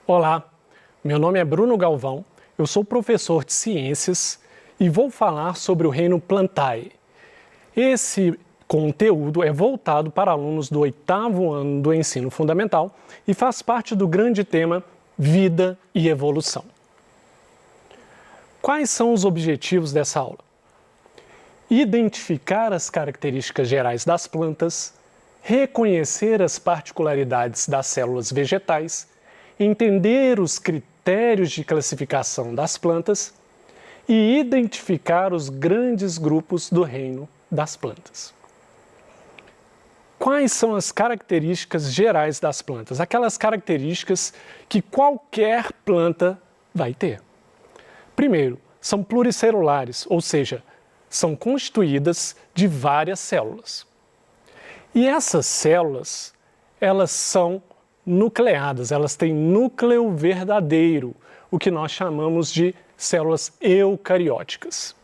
Olá, meu nome é Bruno Galvão, eu sou professor de ciências e vou falar sobre o reino Plantae. Esse conteúdo é voltado para alunos do 8º ano do ensino fundamental e faz parte do grande tema Vida e Evolução. Quais são os objetivos dessa aula? Identificar as características gerais das plantas, reconhecer as particularidades das células vegetais, entender os critérios de classificação das plantas e identificar os grandes grupos do reino das plantas. Quais são as características gerais das plantas? Aquelas características que qualquer planta vai ter. Primeiro, são pluricelulares, ou seja, são constituídas de várias células. E essas células, elas são nucleadas, elas têm núcleo verdadeiro, o que nós chamamos de células eucarióticas.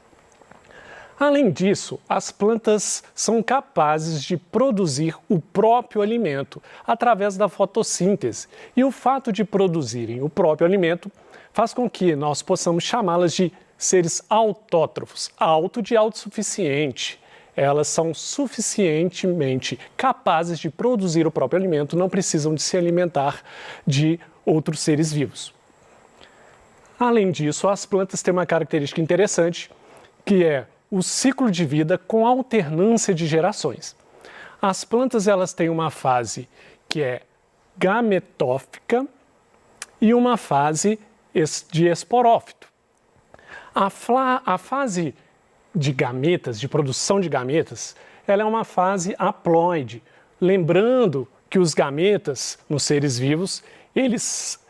Além disso, as plantas são capazes de produzir o próprio alimento através da fotossíntese. E o fato de produzirem o próprio alimento faz com que nós possamos chamá-las de seres autótrofos, auto de autossuficiente. Elas são suficientemente capazes de produzir o próprio alimento, não precisam de se alimentar de outros seres vivos. Além disso, as plantas têm uma característica interessante, que é o ciclo de vida com alternância de gerações. As plantas elas têm uma fase que é gametófita e uma fase de esporófito. A fase de gametas, de produção de gametas, ela é uma fase haploide. Lembrando que os gametas, nos seres vivos, eles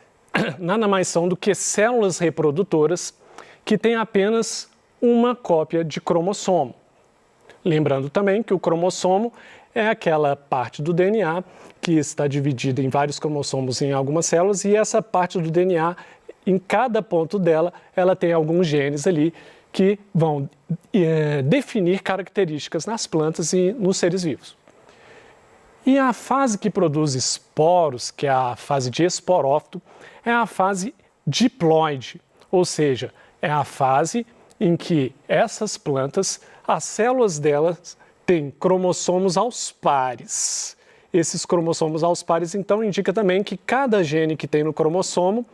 nada mais são do que células reprodutoras que têm apenas uma cópia de cromossomo. Lembrando também que o cromossomo é aquela parte do DNA que está dividida em vários cromossomos em algumas células e essa parte do DNA, em cada ponto dela, ela tem alguns genes ali que vão definir características nas plantas e nos seres vivos. E a fase que produz esporos, que é a fase de esporófito, é a fase diploide, ou seja, é a fase em que essas plantas, as células delas têm cromossomos aos pares. Esses cromossomos aos pares, então, indica também que cada gene que tem no cromossomo,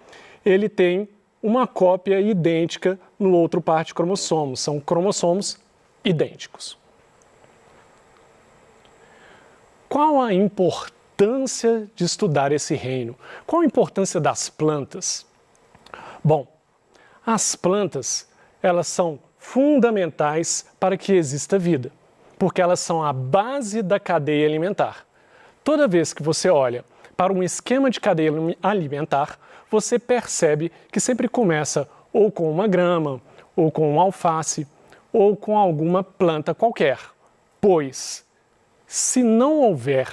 ele tem uma cópia idêntica no outro par de cromossomos. São cromossomos idênticos. Qual a importância de estudar esse reino? Qual a importância das plantas? Bom, as plantas, elas são fundamentais para que exista vida, porque elas são a base da cadeia alimentar. Toda vez que você olha para um esquema de cadeia alimentar, você percebe que sempre começa ou com uma grama, ou com um alface, ou com alguma planta qualquer. Pois, se não houver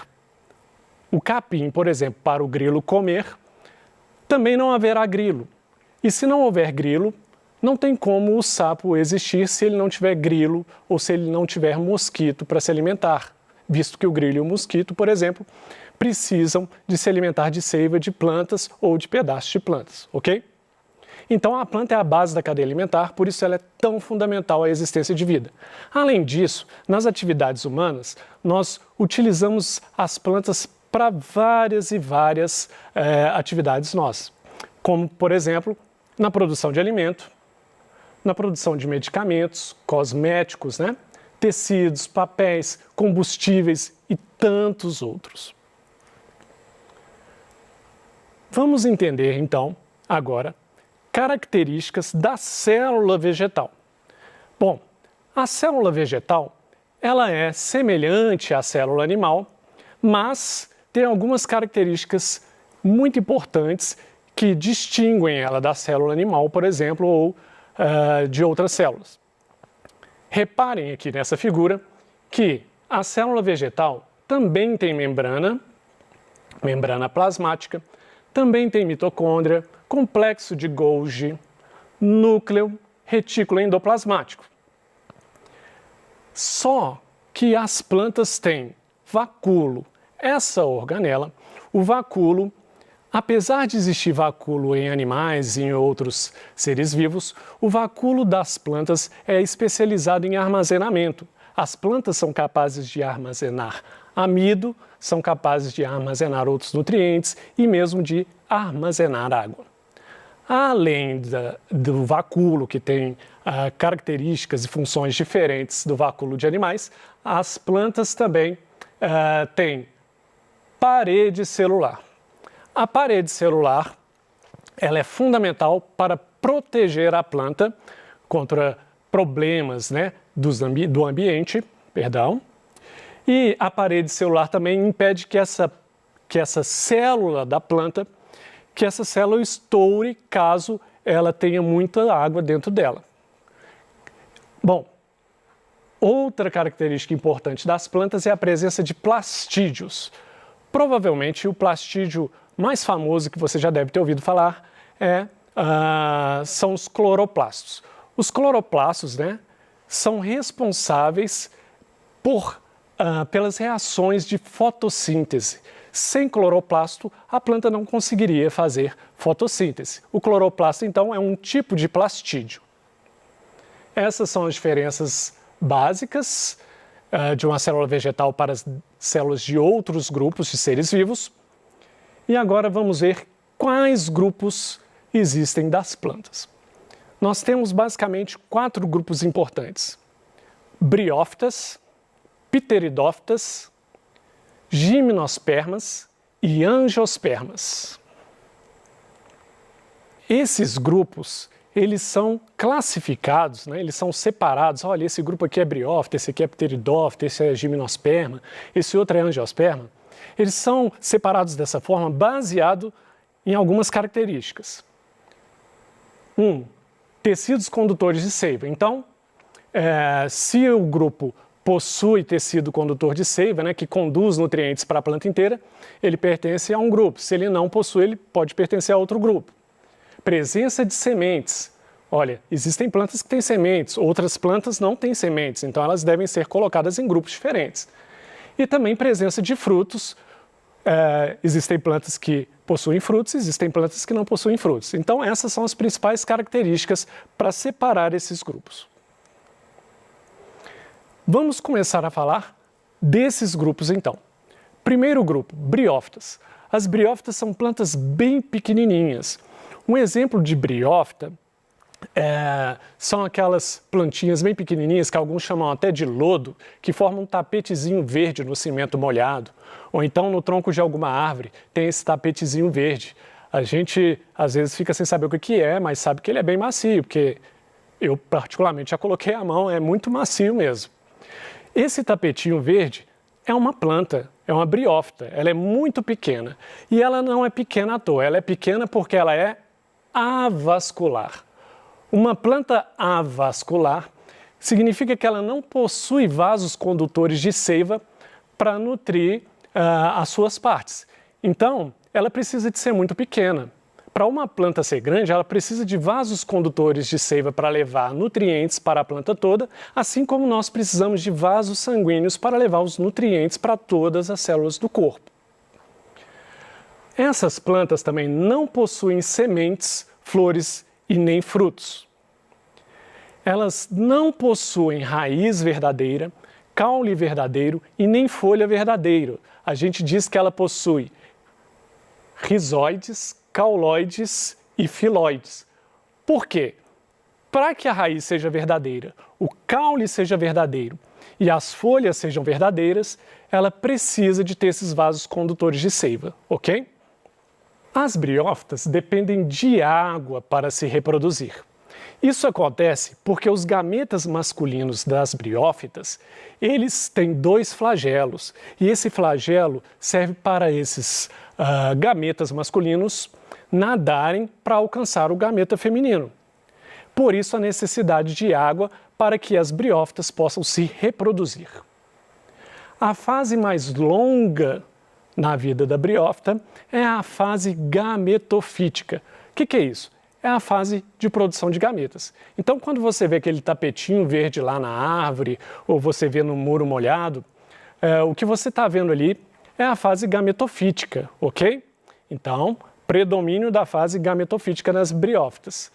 o capim, por exemplo, para o grilo comer, também não haverá grilo. E se não houver grilo, não tem como o sapo existir se ele não tiver grilo ou se ele não tiver mosquito para se alimentar, visto que o grilo e o mosquito, por exemplo, precisam de se alimentar de seiva de plantas ou de pedaços de plantas, ok? Então a planta é a base da cadeia alimentar, por isso ela é tão fundamental à existência de vida. Além disso, nas atividades humanas, nós utilizamos as plantas para várias e várias atividades nossas, como, por exemplo, na produção de alimento, na produção de medicamentos, cosméticos, né? Tecidos, papéis, combustíveis e tantos outros. Vamos entender, então, agora, características da célula vegetal. Bom, a célula vegetal, ela é semelhante à célula animal, mas tem algumas características muito importantes que distinguem ela da célula animal, por exemplo, ou de outras células. Reparem aqui nessa figura que a célula vegetal também tem membrana plasmática, também tem mitocôndria, complexo de Golgi, núcleo, retículo endoplasmático. Só que as plantas têm vacúolo. Essa organela, o vacúolo, Apesar de existir vacúolo em animais e em outros seres vivos, o vacúolo das plantas é especializado em armazenamento. As plantas são capazes de armazenar amido, são capazes de armazenar outros nutrientes e mesmo de armazenar água. Além do vacúolo, que tem características e funções diferentes do vacúolo de animais, as plantas também têm parede celular. A parede celular ela é fundamental para proteger a planta contra problemas, né, do ambiente, e a parede celular também impede que essa célula da planta, que essa célula estoure caso ela tenha muita água dentro dela. Bom, outra característica importante das plantas é a presença de plastídeos. Provavelmente o plastídio mais famoso que você já deve ter ouvido falar são os cloroplastos. Os cloroplastos, né, são responsáveis pelas reações de fotossíntese. Sem cloroplasto, a planta não conseguiria fazer fotossíntese. O cloroplasto, então, é um tipo de plastídio. Essas são as diferenças básicas de uma célula vegetal para as células de outros grupos de seres vivos. E agora vamos ver quais grupos existem das plantas. Nós temos basicamente 4 grupos importantes: briófitas, pteridófitas, gimnospermas e angiospermas. Esses grupos, eles são classificados, né? Eles são separados. Olha, esse grupo aqui é briófita, esse aqui é pteridófita, esse é gimnosperma, esse outro é angiosperma. Eles são separados dessa forma baseado em algumas características. 1. Tecidos condutores de seiva. Então, se o grupo possui tecido condutor de seiva, né, que conduz nutrientes para a planta inteira, ele pertence a um grupo. Se ele não possui, ele pode pertencer a outro grupo. Presença de sementes. Olha, existem plantas que têm sementes, outras plantas não têm sementes, então elas devem ser colocadas em grupos diferentes. E também presença de frutos. Existem plantas que possuem frutos, existem plantas que não possuem frutos. Então essas são as principais características para separar esses grupos. Vamos começar a falar desses grupos então. Primeiro grupo, briófitas. As briófitas são plantas bem pequenininhas. Um exemplo de briófita são aquelas plantinhas bem pequenininhas, que alguns chamam até de lodo, que formam um tapetezinho verde no cimento molhado. Ou então no tronco de alguma árvore tem esse tapetezinho verde. A gente às vezes fica sem saber o que é, mas sabe que ele é bem macio, porque eu particularmente já coloquei a mão, é muito macio mesmo. Esse tapetinho verde é uma planta, é uma briófita, ela é muito pequena. E ela não é pequena à toa, ela é pequena porque ela é avascular. Uma planta avascular significa que ela não possui vasos condutores de seiva para nutrir as suas partes. Então, ela precisa de ser muito pequena. Para uma planta ser grande, ela precisa de vasos condutores de seiva para levar nutrientes para a planta toda, assim como nós precisamos de vasos sanguíneos para levar os nutrientes para todas as células do corpo. Essas plantas também não possuem sementes, flores e nem frutos. Elas não possuem raiz verdadeira, caule verdadeiro e nem folha verdadeiro. A gente diz que ela possui rizóides, cauloides e filóides. Por quê? Para que a raiz seja verdadeira, o caule seja verdadeiro e as folhas sejam verdadeiras, ela precisa de ter esses vasos condutores de seiva, ok? As briófitas dependem de água para se reproduzir. Isso acontece porque os gametas masculinos das briófitas, eles têm 2 flagelos, e esse flagelo serve para esses gametas masculinos nadarem para alcançar o gameta feminino. Por isso a necessidade de água para que as briófitas possam se reproduzir. A fase mais longa na vida da briófita é a fase gametofítica. O que é isso? É a fase de produção de gametas. Então, quando você vê aquele tapetinho verde lá na árvore, ou você vê no muro molhado, o que você está vendo ali é a fase gametofítica, ok? Então, predomínio da fase gametofítica nas briófitas.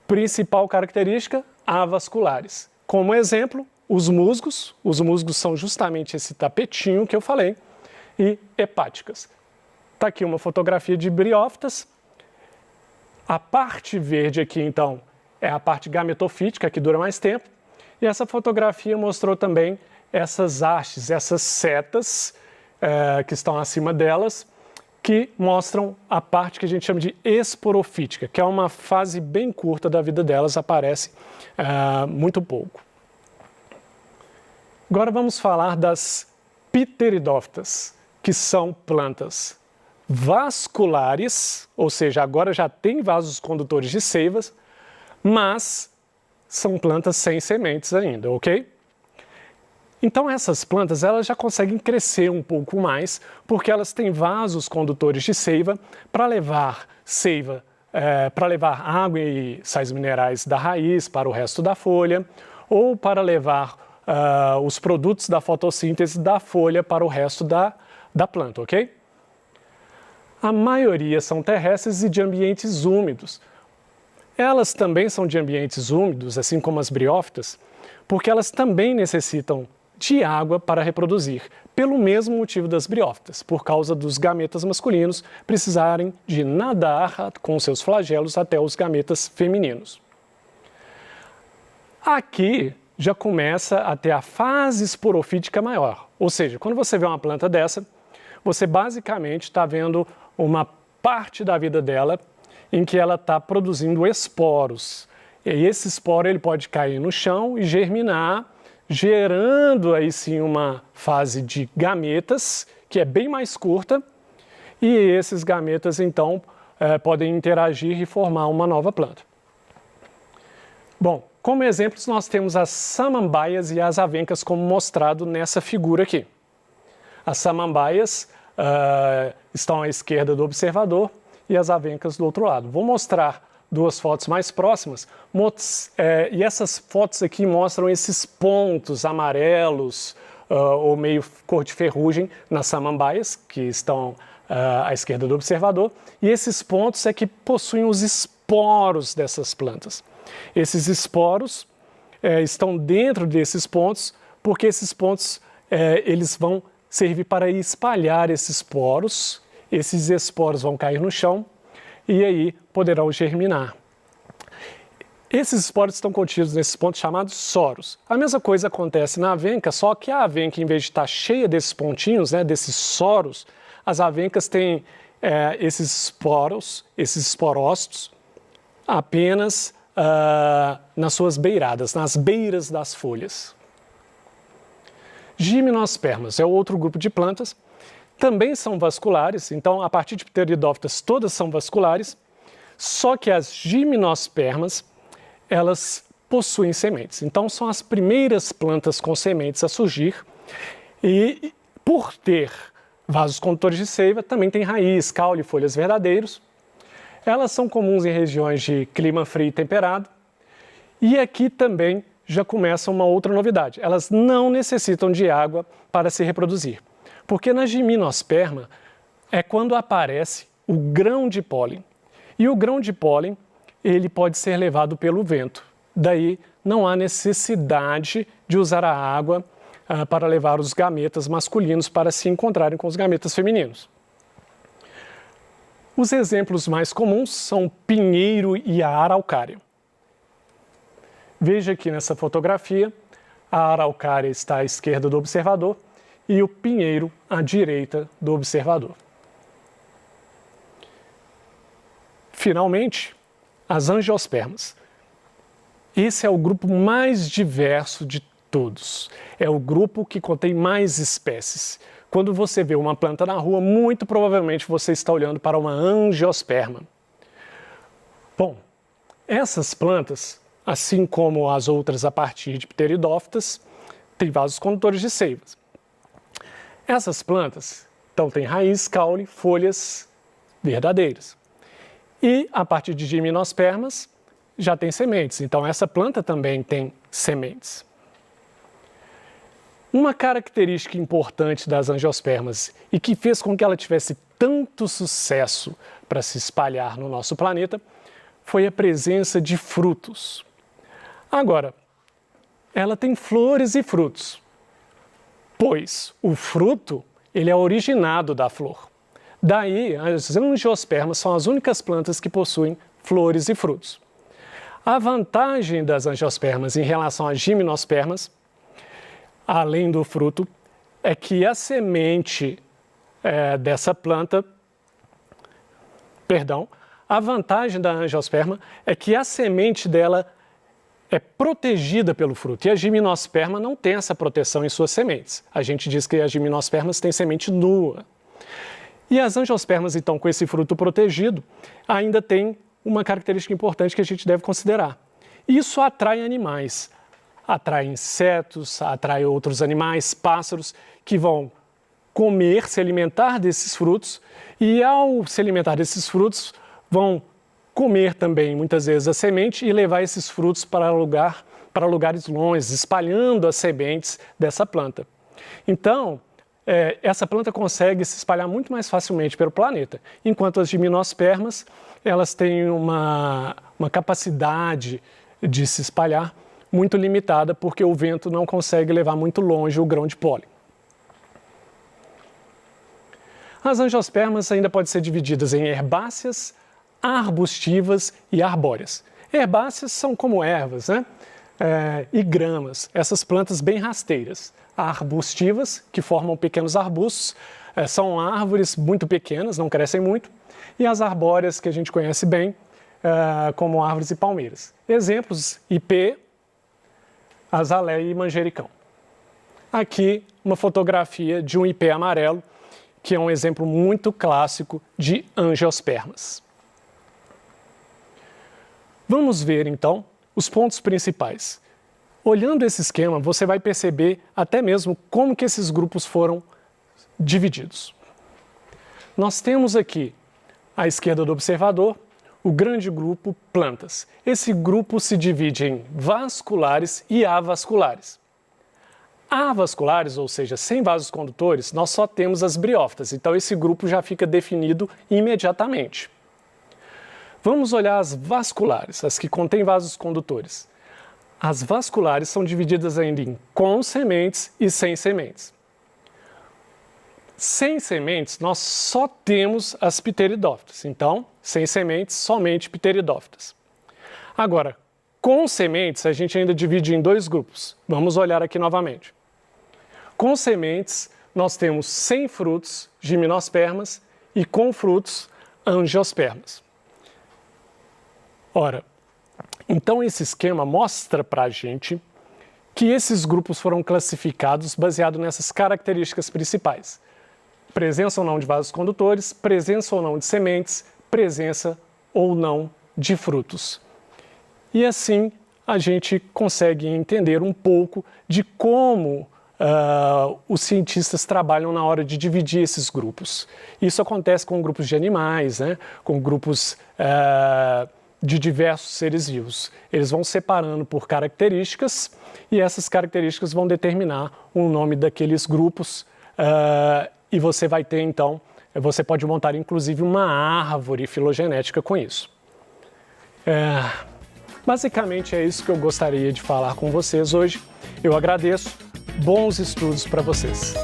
Principal característica, avasculares. Como exemplo, os musgos. Os musgos são justamente esse tapetinho que eu falei. E hepáticas. Está aqui uma fotografia de briófitas. A parte verde aqui, então, é a parte gametofítica, que dura mais tempo. E essa fotografia mostrou também essas hastes, essas setas que estão acima delas, que mostram a parte que a gente chama de esporofítica, que é uma fase bem curta da vida delas, aparece muito pouco. Agora vamos falar das pteridófitas, que são plantas vasculares, ou seja, agora já tem vasos condutores de seivas, mas são plantas sem sementes ainda, ok? Então essas plantas elas já conseguem crescer um pouco mais, porque elas têm vasos condutores de seiva para levar para levar água e sais minerais da raiz para o resto da folha, ou para levar os produtos da fotossíntese da folha para o resto da planta, ok? A maioria são terrestres e de ambientes úmidos. Elas também são de ambientes úmidos, assim como as briófitas, porque elas também necessitam de água para reproduzir, pelo mesmo motivo das briófitas, por causa dos gametas masculinos precisarem de nadar com seus flagelos até os gametas femininos. Aqui já começa a ter a fase esporofítica maior, ou seja, quando você vê uma planta dessa, você basicamente está vendo uma parte da vida dela em que ela está produzindo esporos. E esse esporo ele pode cair no chão e germinar, gerando aí sim uma fase de gametas, que é bem mais curta, e esses gametas então podem interagir e formar uma nova planta. Bom, como exemplos nós temos as samambaias e as avencas como mostrado nessa figura aqui. As samambaias estão à esquerda do observador e as avencas do outro lado. Vou mostrar duas fotos mais próximas e essas fotos aqui mostram esses pontos amarelos ou meio cor de ferrugem nas samambaias, que estão à esquerda do observador, e esses pontos é que possuem os esporos dessas plantas. Esses esporos estão dentro desses pontos, porque esses pontos eles vão servir para espalhar esses esporos vão cair no chão e aí poderão germinar. Esses esporos estão contidos nesses pontos chamados soros. A mesma coisa acontece na avenca, só que a avenca, em vez de estar cheia desses pontinhos, desses soros, as avencas têm esses esporócitos, apenas nas suas beiradas, nas beiras das folhas. Gimnospermas é outro grupo de plantas, também são vasculares, então a partir de pteridófitas todas são vasculares, só que as gimnospermas, elas possuem sementes. Então são as primeiras plantas com sementes a surgir e por ter vasos condutores de seiva, também tem raiz, caule e folhas verdadeiros. Elas são comuns em regiões de clima frio e temperado. E aqui também já começa uma outra novidade. Elas não necessitam de água para se reproduzir. Porque na gimnosperma é quando aparece o grão de pólen. E o grão de pólen, ele pode ser levado pelo vento. Daí não há necessidade de usar a água para levar os gametas masculinos para se encontrarem com os gametas femininos. Os exemplos mais comuns são o pinheiro e a araucária. Veja aqui nessa fotografia, a araucária está à esquerda do observador e o pinheiro à direita do observador. Finalmente, as angiospermas. Esse é o grupo mais diverso de todos. É o grupo que contém mais espécies. Quando você vê uma planta na rua, muito provavelmente você está olhando para uma angiosperma. Bom, essas plantas, assim como as outras a partir de pteridófitas, têm vasos condutores de seivas. Essas plantas, então, têm raiz, caule, folhas verdadeiras. E a partir de gimnospermas, já tem sementes. Então, essa planta também tem sementes. Uma característica importante das angiospermas e que fez com que ela tivesse tanto sucesso para se espalhar no nosso planeta foi a presença de frutos. Agora, ela tem flores e frutos, pois o fruto ele é originado da flor. Daí, as angiospermas são as únicas plantas que possuem flores e frutos. A vantagem das angiospermas em relação às gimnospermas, além do fruto, é que a semente dessa planta, a vantagem da angiosperma é que a semente dela é protegida pelo fruto e a gimnosperma não tem essa proteção em suas sementes. A gente diz que as gimnospermas têm semente nua. E as angiospermas, então, com esse fruto protegido, ainda tem uma característica importante que a gente deve considerar. Isso atrai animais. Atrai insetos, atrai outros animais, pássaros, que vão comer, se alimentar desses frutos, e ao se alimentar desses frutos, vão comer também, muitas vezes, a semente e levar esses frutos para lugares longes, espalhando as sementes dessa planta. Então, essa planta consegue se espalhar muito mais facilmente pelo planeta, enquanto as gimnospermas, elas têm uma capacidade de se espalhar muito limitada, porque o vento não consegue levar muito longe o grão de pólen. As angiospermas ainda podem ser divididas em herbáceas, arbustivas e arbóreas. Herbáceas são como ervas, né? E gramas, essas plantas bem rasteiras. Arbustivas, que formam pequenos arbustos, são árvores muito pequenas, não crescem muito. E as arbóreas, que a gente conhece bem, como árvores e palmeiras. Exemplos: ipê, azaleia e manjericão. Aqui uma fotografia de um ipê amarelo, que é um exemplo muito clássico de angiospermas. Vamos ver, então, os pontos principais. Olhando esse esquema, você vai perceber até mesmo como que esses grupos foram divididos. Nós temos aqui, à esquerda do observador, o grande grupo plantas. Esse grupo se divide em vasculares e avasculares. Avasculares, ou seja, sem vasos condutores, nós só temos as briófitas, então esse grupo já fica definido imediatamente. Vamos olhar as vasculares, as que contêm vasos condutores. As vasculares são divididas ainda em com sementes e sem sementes. Sem sementes, nós só temos as pteridófitas. Então, sem sementes, somente pteridófitas. Agora, com sementes, a gente ainda divide em dois grupos. Vamos olhar aqui novamente. Com sementes, nós temos sem frutos, gimnospermas, e com frutos, angiospermas. Ora, então esse esquema mostra para a gente que esses grupos foram classificados baseado nessas características principais: presença ou não de vasos condutores, presença ou não de sementes, presença ou não de frutos. E assim a gente consegue entender um pouco de como os cientistas trabalham na hora de dividir esses grupos. Isso acontece com grupos de animais, né? Com grupos de diversos seres vivos. Eles vão separando por características e essas características vão determinar o nome daqueles grupos e você vai ter, então, você pode montar inclusive uma árvore filogenética com isso. Basicamente é isso que eu gostaria de falar com vocês hoje. Eu agradeço, bons estudos para vocês.